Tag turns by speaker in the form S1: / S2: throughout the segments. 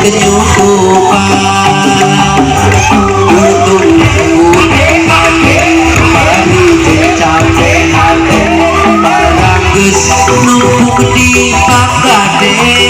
S1: kenyukupan tutup capek hati barang geus numpuk di pagade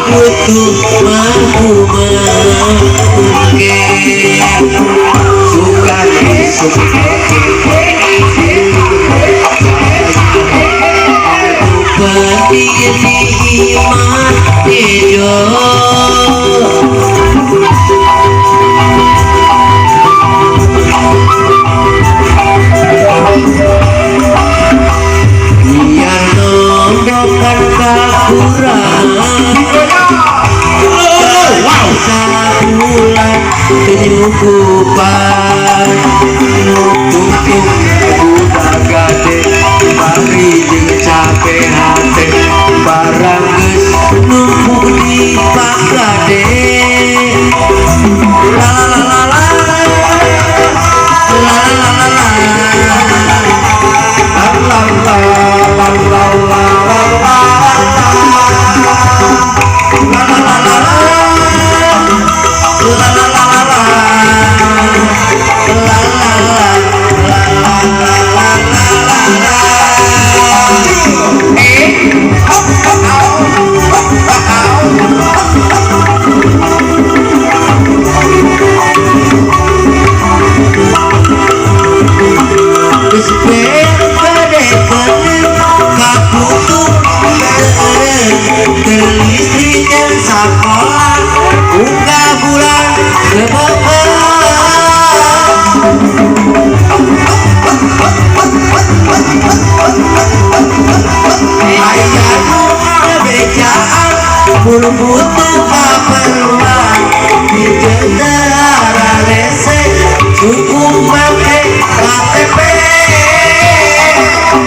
S1: kudu mampu mengke suka berdiri mati biar nombokkan kakurangan sabulan kenyukupan nutup budak gade bari jeung capek hati barang geus numpuk di pagade la la la la butuh keperluan di tentara lese cukup pakai KTP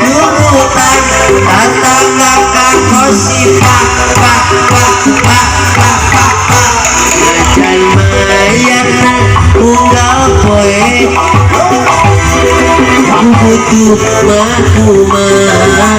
S1: nurutan tata kakak kosi pak ngajan mayarna unggal poe butuh makuman